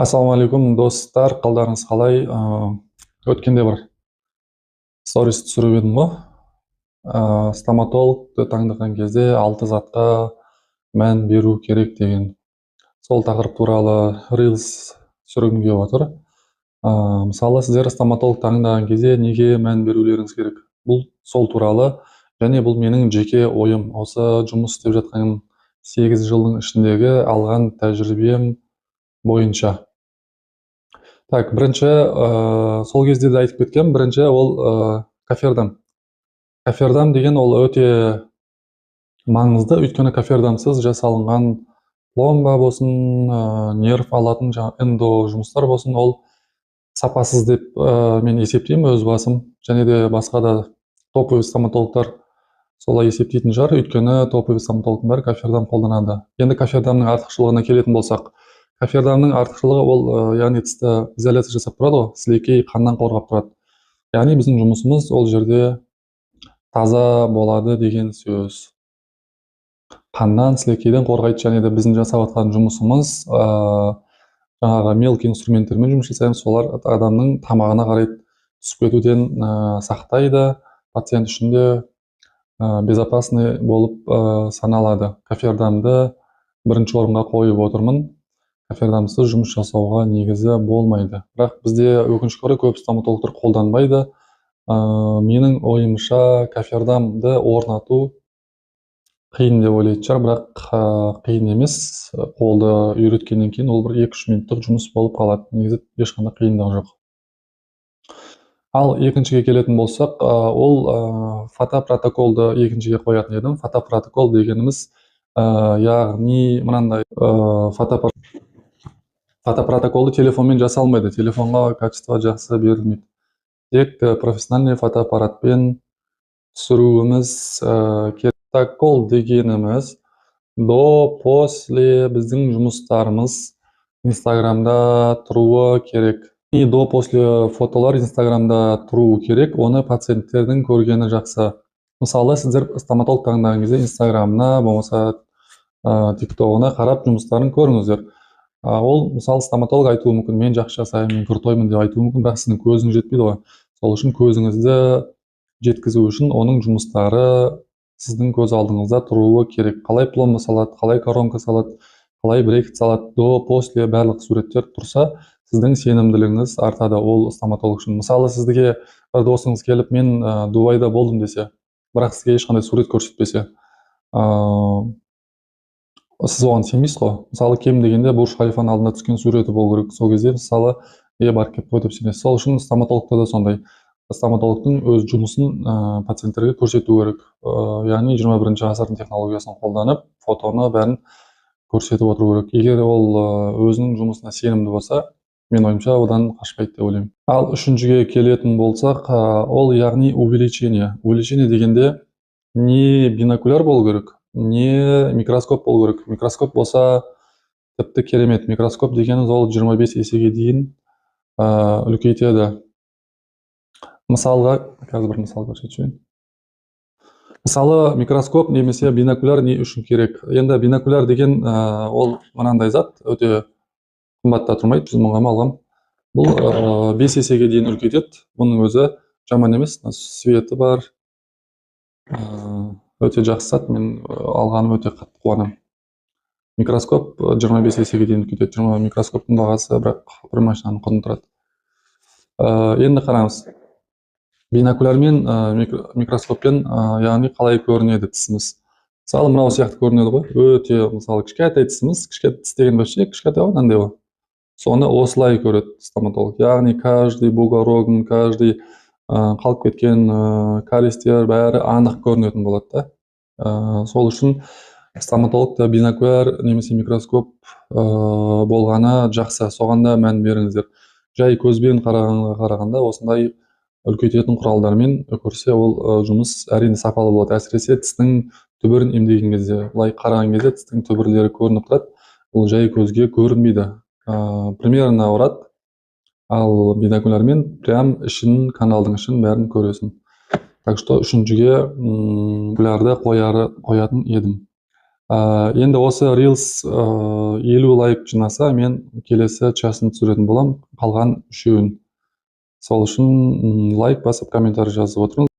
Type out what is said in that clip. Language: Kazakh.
Ассалаумағалейкум достар, қалдарыңыз қалай? Өткенде бір сторис түсіріп едім ғой. Стоматологты таңдаған кезде 6 затқа мән беру керек деген. Сол тақырып туралы рилс түсіргім келіп отыр. Мысалы сіздер стоматолог таңдаған кезде неге мән берулеріңіз керек? Бұл сол туралы, және бұл менің жеке ойым. Осы жұмыс істеп жатқан 8 жылдың ішіндегі алған тәжірибем бойынша. Так, бірінші, сол кезде де айтып кеткем, бірінші ол кофердам. Кофердам деген ол өте маңызды, өйткені кофердамсыз жасалынған пломба болсын, нерв алатын эндо жұмыстар болсын, ол сапасыз деп мен есептеймін өз басым, және де басқа да топовый стоматологтар солай есептейтін шығар, өйткені топовый стоматологтың бәрі кофердам қолданады. Енді кофердамның артықшылығына келетін болсақ, кофердамның артықшылығы ол яғни тісті изоляция жасап тұрады ғой, сілекей қаннан қорғап тұрады. Яғни біздің жұмысымыз ол жерде таза болады деген сөз. Қаннан, сілекейден қорғайды, және де біздің жасап жатқан жұмысымыз жаңағы мелкий инструменттермен жұмыс жасаймыз, солар адамның тамағына қарай түсіп кетуден сақтайды, пациент үшін де безопасный болып саналады. Кофердамды бірінші орынға қойып отырмын. Кофердамсыз жұмыс жасауға негізі болмайды. Бірақ бізде өкінішке орай көп стоматологтар қолданбайды. Менің ойымша кофердамды орнату қиын деп ойлайтын шығар, бірақ қиын емес. Қолды үйреткеннен кейін ол бір 2-3 минуттық жұмыс болып қалады. Негізі ешқандай қиындығы жоқ. Ал екіншіге келетін болсақ, ол фотопротоколды екіншіге қоятын едім. Фотопротокол дегеніміз, яғни мынандай фотопротоколды телефонмен жасалмайды, телефонға качество жақсы берілмейді. Тек профессиональный фотоаппаратпен түсіруіміз керек. Протокол дегеніміз до-после біздің жұмыстарымыз Инстаграмда тұруы керек. И до-после фотолар Инстаграмда тұруы керек, оны пациенттердің көргені жақсы. Мысалы, сіздер стоматолог таңдаған кезде Инстаграмына, болмаса тиктогына қарап жұмыстарын көріңіздер. Ол, мысалы, стоматолог айтуы мүмкін, мен жақсы жасаймын, мен крутоймын деп айтуы мүмкін, бірақ сіздің көзіңіз жетпейді ғой. Сол үшін көзіңізді жеткізу үшін оның жұмыстары сіздің көз алдыңызда тұруы керек. Қалай пломба салады, қалай коронка салады, қалай брекет салады, до-после барлық суреттер тұрса, сіздің сенімділігіңіз артады ол стоматолог үшін. Мысалы, сізге бір досыңыз келіп, мен Дубайда болдым десе, бірақ сізге ешқандай сурет көрсетпесе, сіз оған сенбейсіз ғой. Мысалы, кем дегенде Бурж Халифаның алдында түскен суреті болу керек. Сол кезде мысалы, бар кеп қой деп сенесіз. Сол үшін стоматологта да сондай. Стоматологтың өз жұмысын пациенттерге көрсету керек. Яғни 21-ші ғасырдың технологиясын қолданып, фотоны бәрін көрсетіп отыру керек. Егер ол өзінің жұмысына сенімді болса, мен ойымша одан қашпайды деп ойлаймын. Ал үшіншіге келетін болсақ, ол яғни увеличение. Увеличение дегенде не бинокуляр болу керек, не микроскоп болу керек. Микроскоп болса тіпті керемет. Микроскоп дегеніміз ол 25 есеге дейін үлкейтеді. Мысалға, қазір бір мысал көрсетейін. Мысалы, микроскоп немесе бинокуляр не үшін керек? Енді бинокуляр деген ол мынандай зат, өте қымбатта тұрмайды, 100 мыңға алғам. Бұл 5 есеге дейін үлкейтеді. Бұның өзі жаман емес, светі бар. Өте жақсы зат, мен алғаным өте қатты қуанам. Микроскоп 25 есеге дейін үлкейтеді. Микроскоптың бағасы бірақ бір машинаның құны тұрады. Енді қараңыз. Бинокуляр мен микроскоппен яғни қалай көрінеді тісіміз. Мысалы, мынау сияқты көрінеді ғой. Өте, мысалы, кішкентай тісіміз, кішкентай тіс деген вообще кішкентай ғой, мынандай ғой. Соны осылай көреді стоматолог. Яғни каждый бугорогын, каждый қалып кеткен кариестер бәрі анық көрінетін болады да. Сол үшін стоматологта бинокуляр немесе микроскоп болғаны жақсы. Соған да мән беріңіздер. Жай көзбен қарағанда осындай үлкейтетін құралдармен көрсе, ол жұмыс әрине сапалы болады. Әсіресе тістің түбірін емдеген кезде, былай қараған кезде тістің түбірлері көрініп тұрады. Ол жай көзге көрінбейді. Примерно ұрады. Ал бинокулярмен прям ішін, каналдың ішін бәрін көресің. Так что үшіншіге бинокулярды қоятын едім. Енді осы Reels 50 лайк жинаса, мен келесі часын түсіретін болам, қалған үшеуін. Сол үшін лайк басып комментарий жазып отырыңыз.